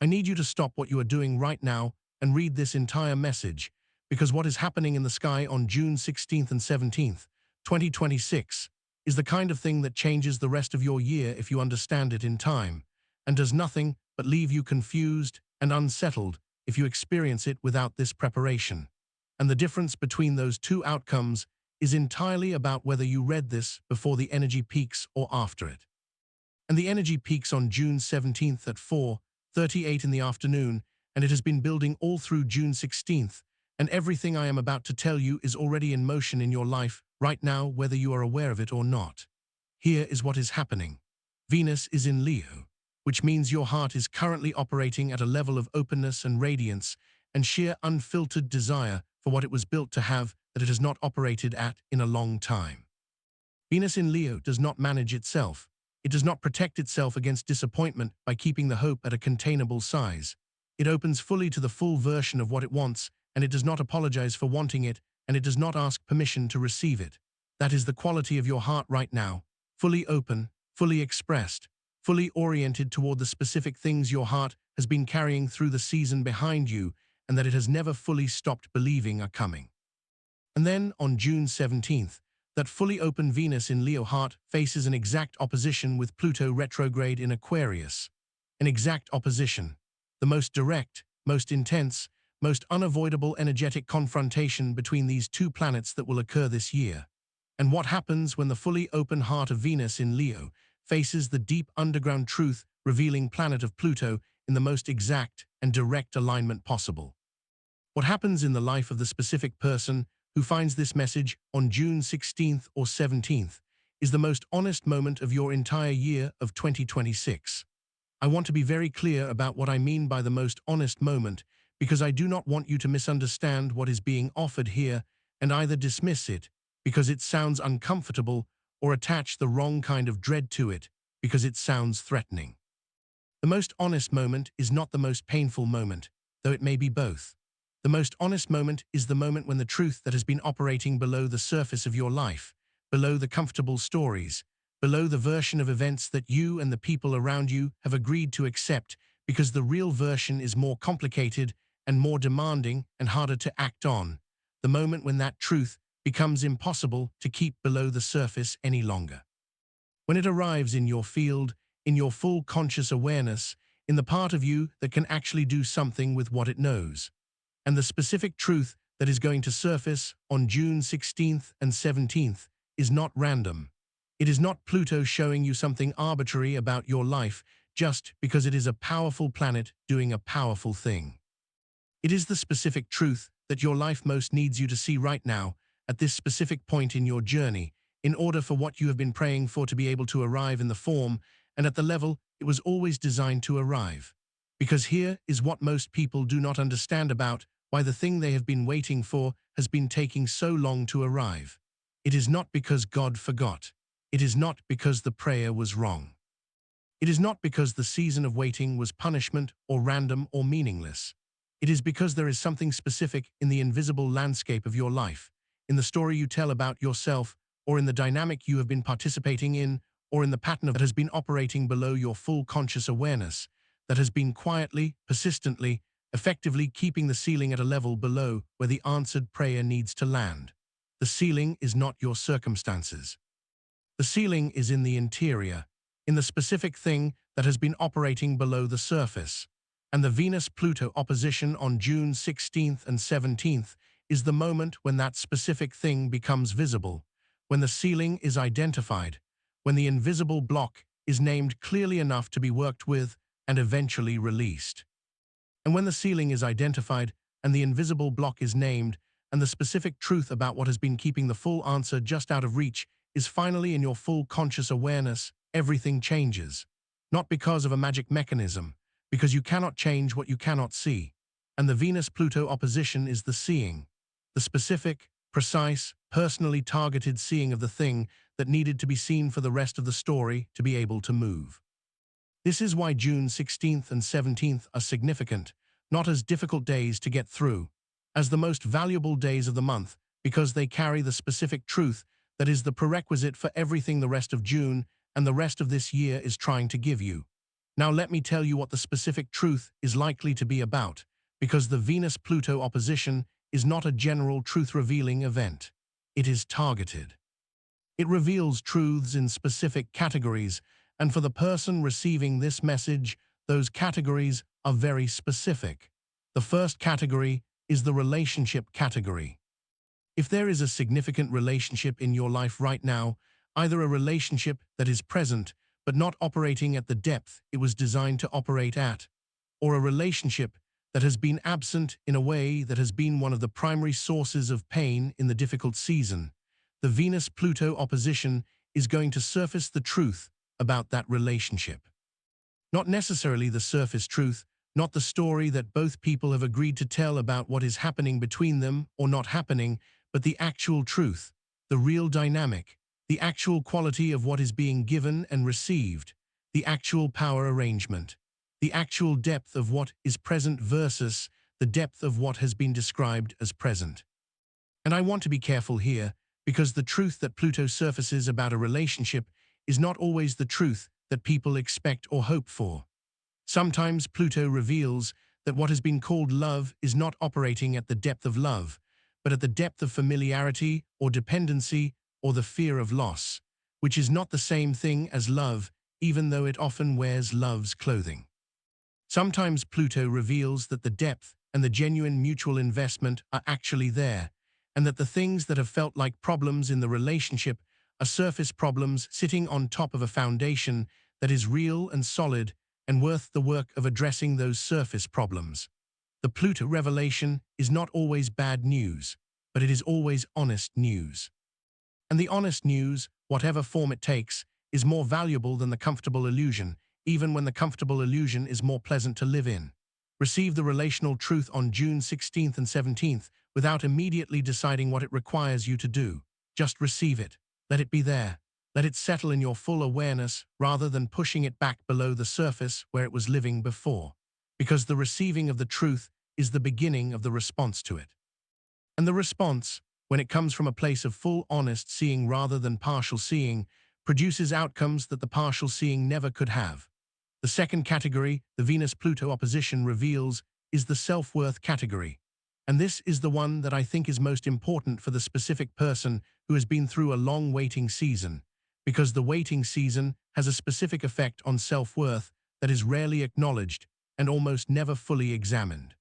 I need you to stop what you are doing right now and read this entire message, because what is happening in the sky on June 16th and 17th, 2026, is the kind of thing that changes the rest of your year if you understand it in time, and does nothing but leave you confused and unsettled if you experience it without this preparation. And the difference between those two outcomes is entirely about whether you read this before the energy peaks or after it. And the energy peaks on June 17th at 4:38 in the afternoon, and it has been building all through June 16th, and everything I am about to tell you is already in motion in your life right now, whether you are aware of it or not. Here is what is happening. Venus is in Leo, which means your heart is currently operating at a level of openness and radiance and sheer unfiltered desire for what it was built to have that it has not operated at in a long time. Venus in Leo does not manage itself. It does not protect itself against disappointment by keeping the hope at a containable size. It opens fully to the full version of what it wants, and it does not apologize for wanting it, and it does not ask permission to receive it. That is the quality of your heart right now, fully open, fully expressed, fully oriented toward the specific things your heart has been carrying through the season behind you, and that it has never fully stopped believing are coming. And then, on June 17th, that fully open Venus in Leo heart faces an exact opposition with Pluto retrograde in Aquarius. An exact opposition. The most direct, most intense, most unavoidable energetic confrontation between these two planets that will occur this year. And what happens when the fully open heart of Venus in Leo faces the deep underground truth revealing planet of Pluto in the most exact and direct alignment possible? What happens in the life of the specific person who finds this message on June 16th or 17th is the most honest moment of your entire year of 2026. I want to be very clear about what I mean by the most honest moment, because I do not want you to misunderstand what is being offered here and either dismiss it because it sounds uncomfortable or attach the wrong kind of dread to it because it sounds threatening. The most honest moment is not the most painful moment, though it may be both. The most honest moment is the moment when the truth that has been operating below the surface of your life, below the comfortable stories, below the version of events that you and the people around you have agreed to accept because the real version is more complicated and more demanding and harder to act on, the moment when that truth becomes impossible to keep below the surface any longer. When it arrives in your field, in your full conscious awareness, in the part of you that can actually do something with what it knows. And the specific truth that is going to surface on June 16th and 17th is not random. It is not Pluto showing you something arbitrary about your life just because it is a powerful planet doing a powerful thing. It is the specific truth that your life most needs you to see right now, at this specific point in your journey, in order for what you have been praying for to be able to arrive in the form and at the level it was always designed to arrive. Because here is what most people do not understand about why the thing they have been waiting for has been taking so long to arrive. It is not because God forgot. It is not because the prayer was wrong. It is not because the season of waiting was punishment or random or meaningless. It is because there is something specific in the invisible landscape of your life, in the story you tell about yourself, or in the dynamic you have been participating in, or in the pattern that has been operating below your full conscious awareness, that has been quietly, persistently, effectively keeping the ceiling at a level below where the answered prayer needs to land. The ceiling is not your circumstances. The ceiling is in the interior, in the specific thing that has been operating below the surface. And the Venus-Pluto opposition on June 16th and 17th is the moment when that specific thing becomes visible, when the ceiling is identified, when the invisible block is named clearly enough to be worked with and eventually released. And when the ceiling is identified and the invisible block is named and the specific truth about what has been keeping the full answer just out of reach is finally in your full conscious awareness, everything changes. Not because of a magic mechanism, because you cannot change what you cannot see. And the Venus-Pluto opposition is the seeing, the specific, precise, personally targeted seeing of the thing that needed to be seen for the rest of the story to be able to move. This is why June 16th and 17th are significant, not as difficult days to get through, as the most valuable days of the month, because they carry the specific truth that is the prerequisite for everything the rest of June and the rest of this year is trying to give you. Now let me tell you what the specific truth is likely to be about, because the Venus-Pluto opposition is not a general truth-revealing event. It is targeted. It reveals truths in specific categories, and for the person receiving this message, those categories are very specific. The first category is the relationship category. If there is a significant relationship in your life right now, either a relationship that is present but not operating at the depth it was designed to operate at, or a relationship that has been absent in a way that has been one of the primary sources of pain in the difficult season, the Venus-Pluto opposition is going to surface the truth about that relationship. Not necessarily the surface truth, not the story that both people have agreed to tell about what is happening between them or not happening, but the actual truth, the real dynamic, the actual quality of what is being given and received, the actual power arrangement, the actual depth of what is present versus the depth of what has been described as present. And I want to be careful here, because the truth that Pluto surfaces about a relationship is not always the truth that people expect or hope for. Sometimes Pluto reveals that what has been called love is not operating at the depth of love, but at the depth of familiarity or dependency or the fear of loss, which is not the same thing as love, even though it often wears love's clothing. Sometimes Pluto reveals that the depth and the genuine mutual investment are actually there, and that the things that have felt like problems in the relationship are surface problems sitting on top of a foundation that is real and solid and worth the work of addressing those surface problems. The Pluto revelation is not always bad news, but it is always honest news. And the honest news, whatever form it takes, is more valuable than the comfortable illusion, even when the comfortable illusion is more pleasant to live in. Receive the relational truth on June 16th and 17th without immediately deciding what it requires you to do. Just receive it. Let it be there. Let it settle in your full awareness rather than pushing it back below the surface where it was living before. Because the receiving of the truth is the beginning of the response to it. And the response, when it comes from a place of full honest seeing rather than partial seeing, produces outcomes that the partial seeing never could have. The second category, the Venus-Pluto opposition reveals, is the self-worth category. And this is the one that I think is most important for the specific person who has been through a long waiting season, because the waiting season has a specific effect on self-worth that is rarely acknowledged and almost never fully examined.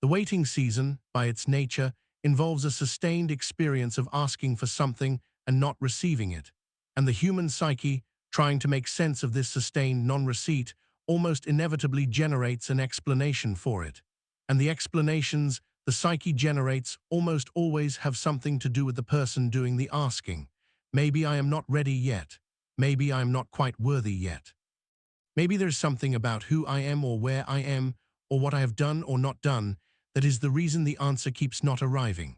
The waiting season, by its nature, involves a sustained experience of asking for something and not receiving it, and the human psyche, trying to make sense of this sustained non-receipt, almost inevitably generates an explanation for it. And the explanations the psyche generates almost always have something to do with the person doing the asking. Maybe I am not ready yet. Maybe I am not quite worthy yet. Maybe there's something about who I am or where I am or what I have done or not done that is the reason the answer keeps not arriving.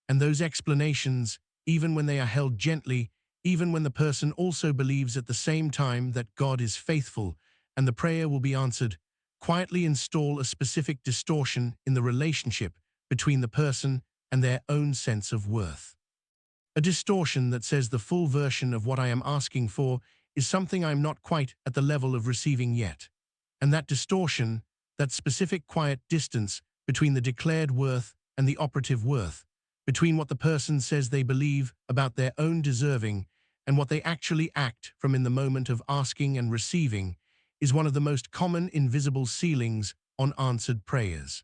And those explanations, even when they are held gently, even when the person also believes at the same time that God is faithful and the prayer will be answered, quietly install a specific distortion in the relationship between the person and their own sense of worth. A distortion that says the full version of what I am asking for is something I'm not quite at the level of receiving yet. And that distortion, that specific quiet distance between the declared worth and the operative worth, between what the person says they believe about their own deserving and what they actually act from in the moment of asking and receiving, is one of the most common invisible ceilings on answered prayers.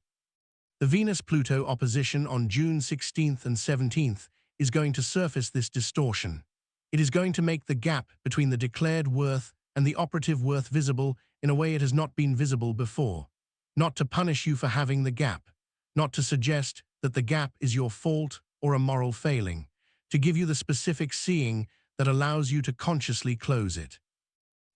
The Venus-Pluto opposition on June 16th and 17th is going to surface this distortion. It is going to make the gap between the declared worth and the operative worth visible in a way it has not been visible before. Not to punish you for having the gap, not to suggest that the gap is your fault or a moral failing, to give you the specific seeing that allows you to consciously close it.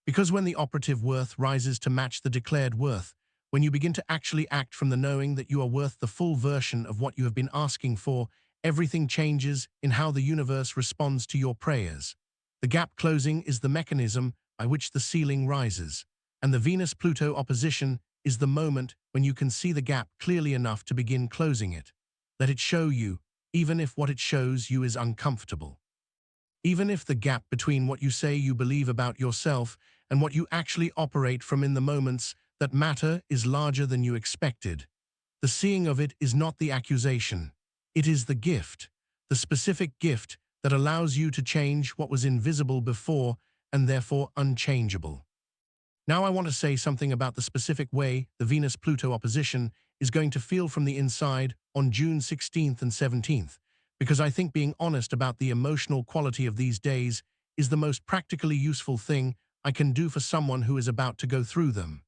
Because when the operative worth rises to match the declared worth, when you begin to actually act from the knowing that you are worth the full version of what you have been asking for, everything changes in how the universe responds to your prayers. The gap closing is the mechanism by which the ceiling rises, and the Venus-Pluto opposition is the moment when you can see the gap clearly enough to begin closing it. Let it show you, even if what it shows you is uncomfortable. Even if the gap between what you say you believe about yourself and what you actually operate from in the moments that matter is larger than you expected. The seeing of it is not the accusation. It is the gift, the specific gift that allows you to change what was invisible before and therefore unchangeable. Now I want to say something about the specific way the Venus-Pluto opposition is going to feel from the inside on June 16th and 17th, because I think being honest about the emotional quality of these days is the most practically useful thing I can do for someone who is about to go through them.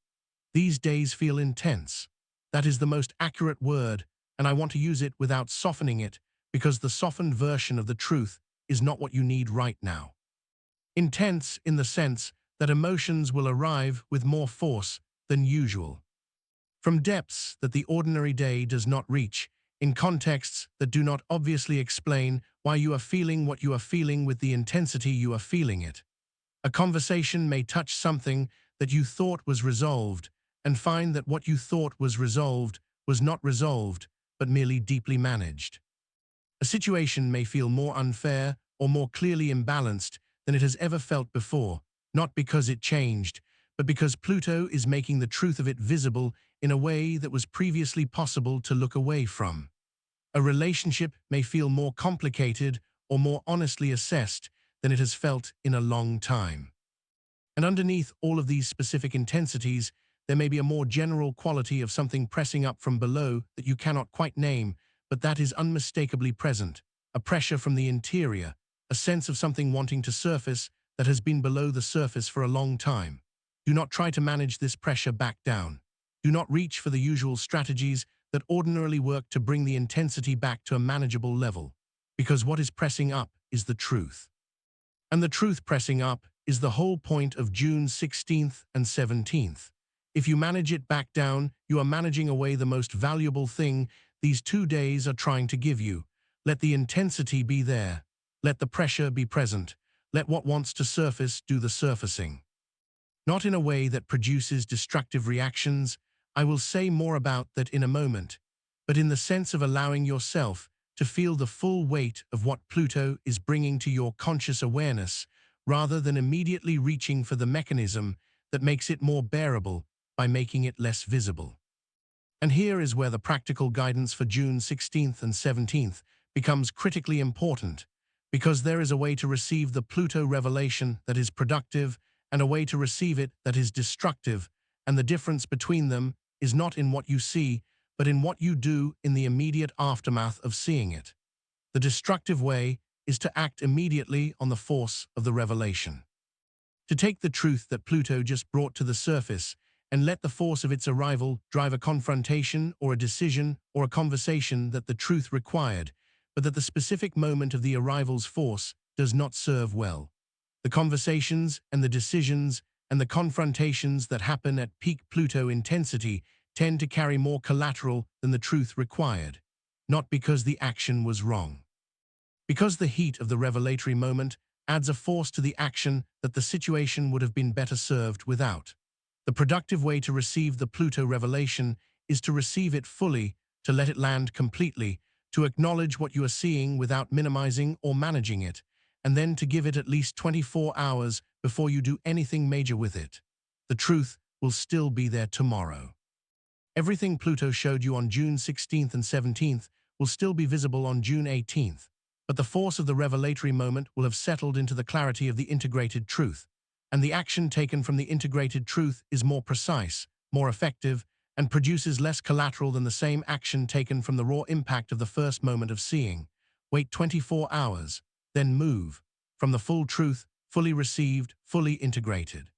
These days feel intense. That is the most accurate word, and I want to use it without softening it, because the softened version of the truth is not what you need right now. Intense in the sense that emotions will arrive with more force than usual. From depths that the ordinary day does not reach, in contexts that do not obviously explain why you are feeling what you are feeling with the intensity you are feeling it. A conversation may touch something that you thought was resolved and find that what you thought was resolved was not resolved, but merely deeply managed. A situation may feel more unfair or more clearly imbalanced than it has ever felt before, not because it changed, but because Pluto is making the truth of it visible in a way that was previously possible to look away from. A relationship may feel more complicated or more honestly assessed than it has felt in a long time. And underneath all of these specific intensities, there may be a more general quality of something pressing up from below that you cannot quite name, but that is unmistakably present, a pressure from the interior, a sense of something wanting to surface that has been below the surface for a long time. Do not try to manage this pressure back down. Do not reach for the usual strategies that ordinarily work to bring the intensity back to a manageable level, because what is pressing up is the truth. And the truth pressing up is the whole point of June 16th and 17th. If you manage it back down, you are managing away the most valuable thing these 2 days are trying to give you. Let the intensity be there. Let the pressure be present. Let what wants to surface do the surfacing. Not in a way that produces destructive reactions, I will say more about that in a moment, but in the sense of allowing yourself to feel the full weight of what Pluto is bringing to your conscious awareness, rather than immediately reaching for the mechanism that makes it more bearable by making it less visible. And here is where the practical guidance for June 16th and 17th becomes critically important, because there is a way to receive the Pluto revelation that is productive and a way to receive it that is destructive, and the difference between them is not in what you see, but in what you do in the immediate aftermath of seeing it. The destructive way is to act immediately on the force of the revelation. To take the truth that Pluto just brought to the surface and let the force of its arrival drive a confrontation or a decision or a conversation that the truth required, but that the specific moment of the arrival's force does not serve well. The conversations and the decisions and the confrontations that happen at peak Pluto intensity tend to carry more collateral than the truth required, not because the action was wrong. Because the heat of the revelatory moment adds a force to the action that the situation would have been better served without. The productive way to receive the Pluto revelation is to receive it fully, to let it land completely, to acknowledge what you are seeing without minimizing or managing it, and then to give it at least 24 hours before you do anything major with it. The truth will still be there tomorrow. Everything Pluto showed you on June 16th and 17th will still be visible on June 18th, but the force of the revelatory moment will have settled into the clarity of the integrated truth, and the action taken from the integrated truth is more precise, more effective, and produces less collateral than the same action taken from the raw impact of the first moment of seeing. Wait 24 hours, then move, from the full truth, fully received, fully integrated.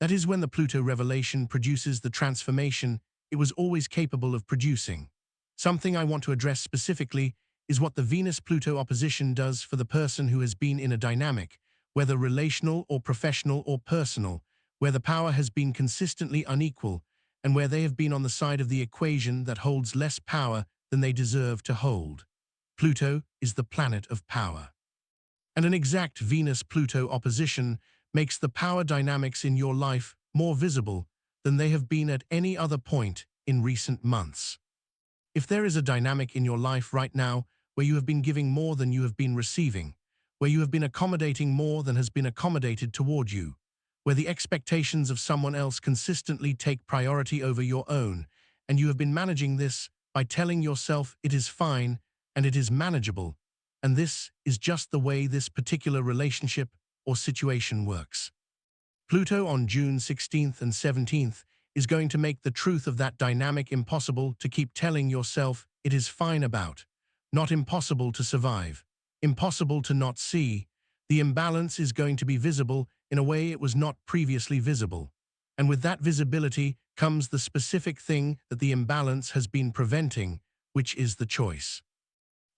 That is when the Pluto revelation produces the transformation it was always capable of producing. Something I want to address specifically is what the Venus-Pluto opposition does for the person who has been in a dynamic, whether relational or professional or personal, where the power has been consistently unequal, and where they have been on the side of the equation that holds less power than they deserve to hold. Pluto is the planet of power. And an exact Venus-Pluto opposition makes the power dynamics in your life more visible than they have been at any other point in recent months. If there is a dynamic in your life right now where you have been giving more than you have been receiving, where you have been accommodating more than has been accommodated toward you, where the expectations of someone else consistently take priority over your own, and you have been managing this by telling yourself it is fine and it is manageable, and this is just the way this particular relationship or situation works. Pluto on June 16th and 17th is going to make the truth of that dynamic impossible to keep telling yourself it is fine about, not impossible to survive, impossible to not see. The imbalance is going to be visible in a way it was not previously visible. And with that visibility comes the specific thing that the imbalance has been preventing, which is the choice.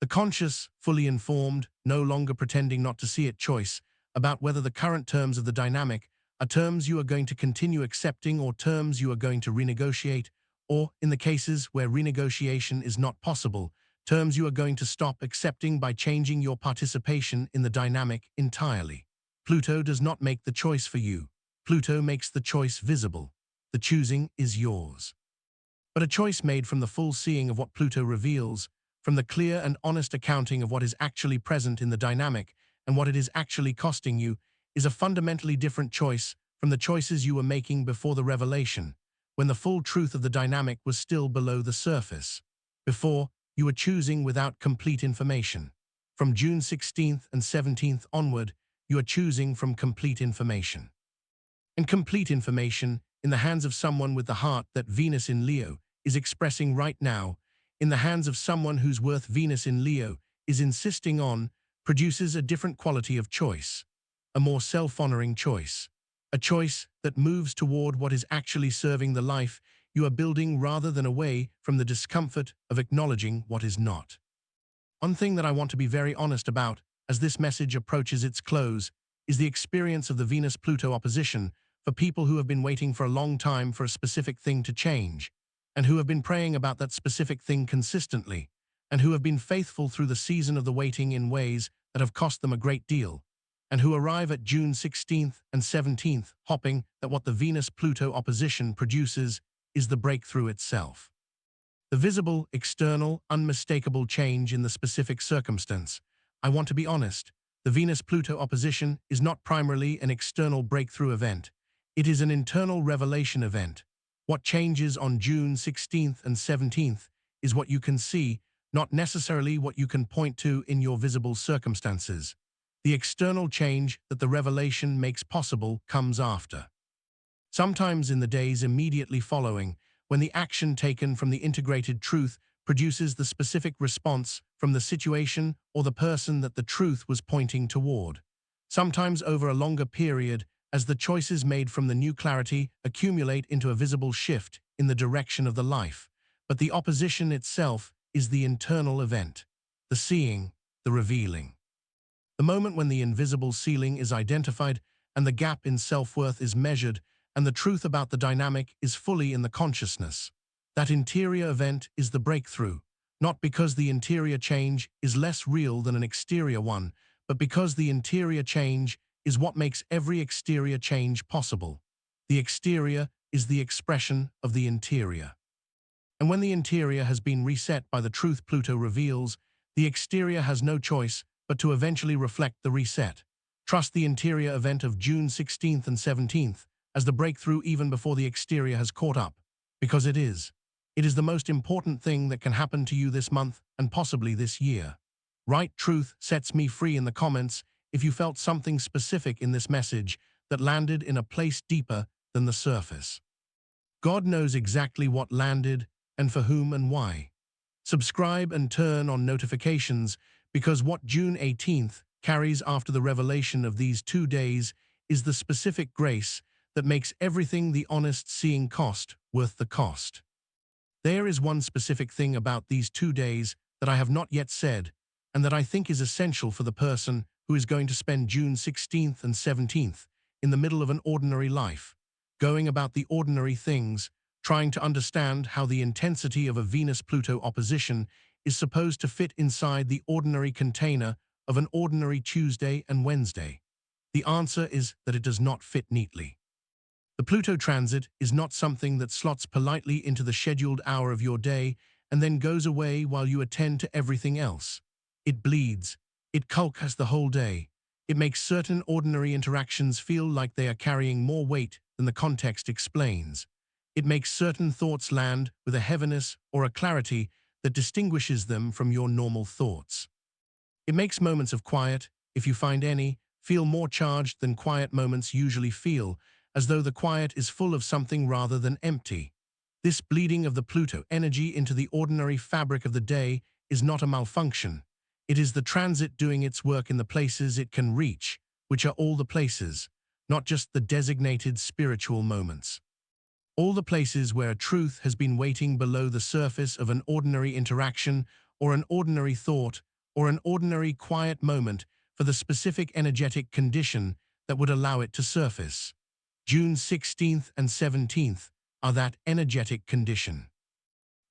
The conscious, fully informed, no longer pretending not to see it choice about whether the current terms of the dynamic are terms you are going to continue accepting or terms you are going to renegotiate, or, in the cases where renegotiation is not possible, terms you are going to stop accepting by changing your participation in the dynamic entirely. Pluto does not make the choice for you. Pluto makes the choice visible. The choosing is yours. But a choice made from the full seeing of what Pluto reveals, from the clear and honest accounting of what is actually present in the dynamic and what it is actually costing you, is a fundamentally different choice from the choices you were making before the revelation, when the full truth of the dynamic was still below the surface. Before, you were choosing without complete information. From June 16th and 17th onward, you are choosing from complete information. And complete information, in the hands of someone with the heart that Venus in Leo is expressing right now, in the hands of someone whose worth Venus in Leo is insisting on, produces a different quality of choice, a more self-honoring choice, a choice that moves toward what is actually serving the life you are building rather than away from the discomfort of acknowledging what is not. One thing that I want to be very honest about as this message approaches its close is the experience of the Venus-Pluto opposition for people who have been waiting for a long time for a specific thing to change, and who have been praying about that specific thing consistently, and who have been faithful through the season of the waiting in ways that have cost them a great deal, and who arrive at June 16th and 17th hoping that what the Venus-Pluto opposition produces is the breakthrough itself. The visible, external, unmistakable change in the specific circumstance. I want to be honest, the Venus-Pluto opposition is not primarily an external breakthrough event. It is an internal revelation event. What changes on June 16th and 17th is what you can see, not necessarily what you can point to in your visible circumstances. The external change that the revelation makes possible comes after. Sometimes in the days immediately following, when the action taken from the integrated truth produces the specific response from the situation or the person that the truth was pointing toward. Sometimes over a longer period, as the choices made from the new clarity accumulate into a visible shift in the direction of the life. But the opposition itself is the internal event, the seeing, the revealing. The moment when the invisible ceiling is identified and the gap in self-worth is measured and the truth about the dynamic is fully in the consciousness. That interior event is the breakthrough, not because the interior change is less real than an exterior one, but because the interior change is what makes every exterior change possible. The exterior is the expression of the interior. And when the interior has been reset by the truth Pluto reveals, the exterior has no choice but to eventually reflect the reset. Trust the interior event of June 16th and 17th as the breakthrough even before the exterior has caught up, because it is. It is the most important thing that can happen to you this month and possibly this year. Right Truth sets me free in the comments if you felt something specific in this message that landed in a place deeper than the surface. God knows exactly what landed and for whom and why. Subscribe and turn on notifications because what June 18th carries after the revelation of these 2 days is the specific grace that makes everything the honest seeing cost worth the cost. There is one specific thing about these 2 days that I have not yet said and that I think is essential for the person who is going to spend June 16th and 17th in the middle of an ordinary life, going about the ordinary things, trying to understand how the intensity of a Venus-Pluto opposition is supposed to fit inside the ordinary container of an ordinary Tuesday and Wednesday. The answer is that it does not fit neatly. The Pluto transit is not something that slots politely into the scheduled hour of your day and then goes away while you attend to everything else. It bleeds. It kulkas the whole day. It makes certain ordinary interactions feel like they are carrying more weight than the context explains. It makes certain thoughts land with a heaviness or a clarity that distinguishes them from your normal thoughts. It makes moments of quiet, if you find any, feel more charged than quiet moments usually feel, as though the quiet is full of something rather than empty. This bleeding of the Pluto energy into the ordinary fabric of the day is not a malfunction. It is the transit doing its work in the places it can reach, which are all the places, not just the designated spiritual moments. All the places where a truth has been waiting below the surface of an ordinary interaction or an ordinary thought or an ordinary quiet moment for the specific energetic condition that would allow it to surface. June 16th and 17th are that energetic condition.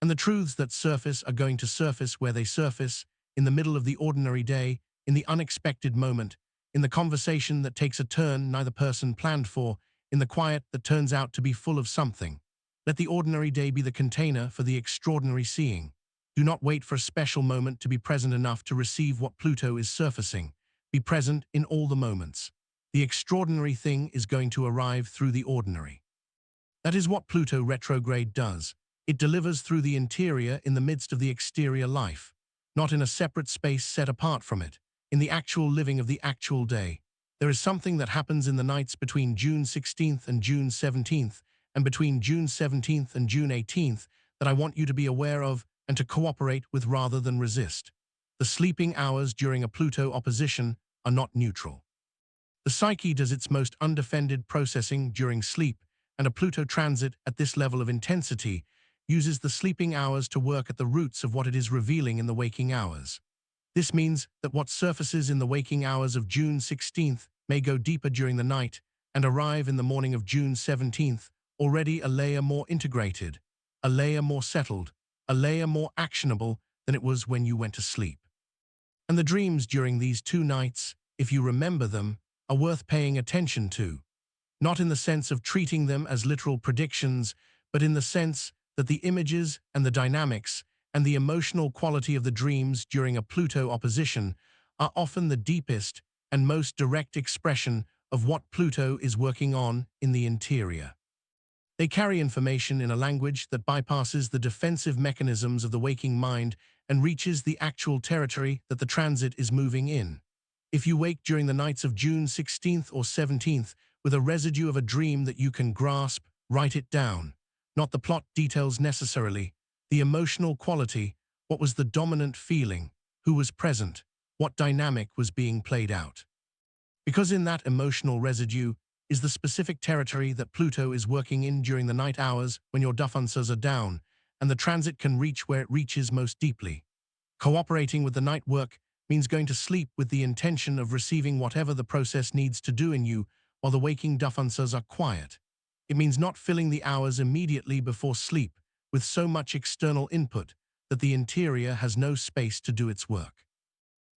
And the truths that surface are going to surface where they surface, in the middle of the ordinary day, in the unexpected moment, in the conversation that takes a turn neither person planned for, in the quiet that turns out to be full of something. Let the ordinary day be the container for the extraordinary seeing. Do not wait for a special moment to be present enough to receive what Pluto is surfacing. Be present in all the moments. The extraordinary thing is going to arrive through the ordinary. That is what Pluto retrograde does. It delivers through the interior in the midst of the exterior life, not in a separate space set apart from it, in the actual living of the actual day. There is something that happens in the nights between June 16th and June 17th, and between June 17th and June 18th, that I want you to be aware of and to cooperate with rather than resist. The sleeping hours during a Pluto opposition are not neutral. The psyche does its most undefended processing during sleep, and a Pluto transit at this level of intensity uses the sleeping hours to work at the roots of what it is revealing in the waking hours. This means that what surfaces in the waking hours of June 16th may go deeper during the night and arrive in the morning of June 17th, already a layer more integrated, a layer more settled, a layer more actionable than it was when you went to sleep. And the dreams during these 2 nights, if you remember them, are worth paying attention to. Not in the sense of treating them as literal predictions, but in the sense that the images and the dynamics and the emotional quality of the dreams during a Pluto opposition are often the deepest and most direct expression of what Pluto is working on in the interior. They carry information in a language that bypasses the defensive mechanisms of the waking mind and reaches the actual territory that the transit is moving in. If you wake during the nights of June 16th or 17th with a residue of a dream that you can grasp, write it down. Not the plot details necessarily, the emotional quality, what was the dominant feeling, who was present, what dynamic was being played out. Because in that emotional residue is the specific territory that Pluto is working in during the night hours when your daffensas are down, and the transit can reach where it reaches most deeply. Cooperating with the night work means going to sleep with the intention of receiving whatever the process needs to do in you while the waking daffensas are quiet. It means not filling the hours immediately before sleep with so much external input that the interior has no space to do its work.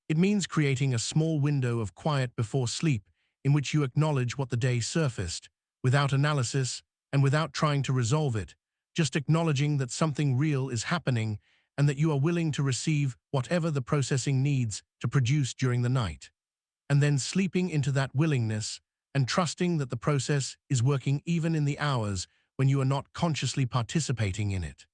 It means creating a small window of quiet before sleep in which you acknowledge what the day surfaced, without analysis and without trying to resolve it, just acknowledging that something real is happening and that you are willing to receive whatever the processing needs to produce during the night. And then sleeping into that willingness and trusting that the process is working even in the hours when you are not consciously participating in it.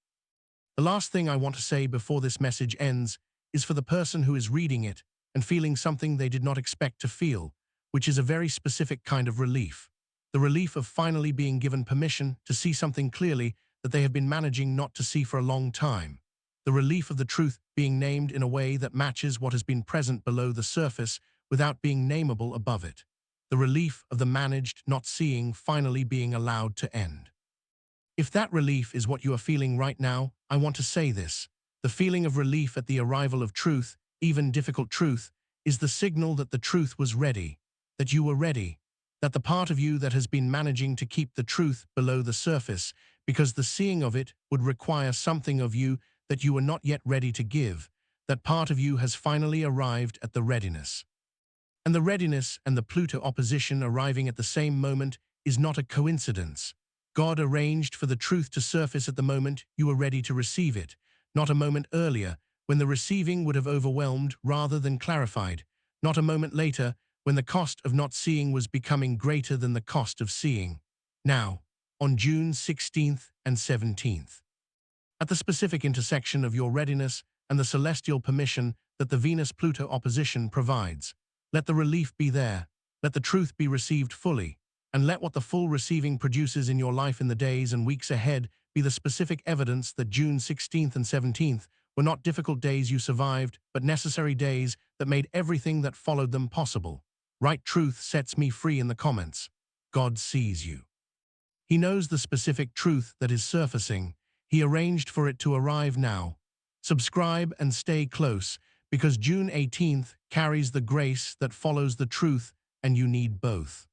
The last thing I want to say before this message ends is for the person who is reading it and feeling something they did not expect to feel, which is a very specific kind of relief. The relief of finally being given permission to see something clearly that they have been managing not to see for a long time. The relief of the truth being named in a way that matches what has been present below the surface without being nameable above it. The relief of the managed not seeing finally being allowed to end. If that relief is what you are feeling right now, I want to say this. The feeling of relief at the arrival of truth, even difficult truth, is the signal that the truth was ready, that you were ready, that the part of you that has been managing to keep the truth below the surface because the seeing of it would require something of you that you were not yet ready to give, that part of you has finally arrived at the readiness. And the readiness and the Pluto opposition arriving at the same moment is not a coincidence. God arranged for the truth to surface at the moment you were ready to receive it, not a moment earlier when the receiving would have overwhelmed rather than clarified, not a moment later when the cost of not seeing was becoming greater than the cost of seeing. Now, on June 16th and 17th. At the specific intersection of your readiness and the celestial permission that the Venus-Pluto opposition provides, let the relief be there, let the truth be received fully, and let what the full receiving produces in your life in the days and weeks ahead be the specific evidence that June 16th and 17th were not difficult days you survived, but necessary days that made everything that followed them possible. Right truth sets me free in the comments. God sees you. He knows the specific truth that is surfacing. He arranged for it to arrive now. Subscribe and stay close, because June 18th carries the grace that follows the truth, and you need both.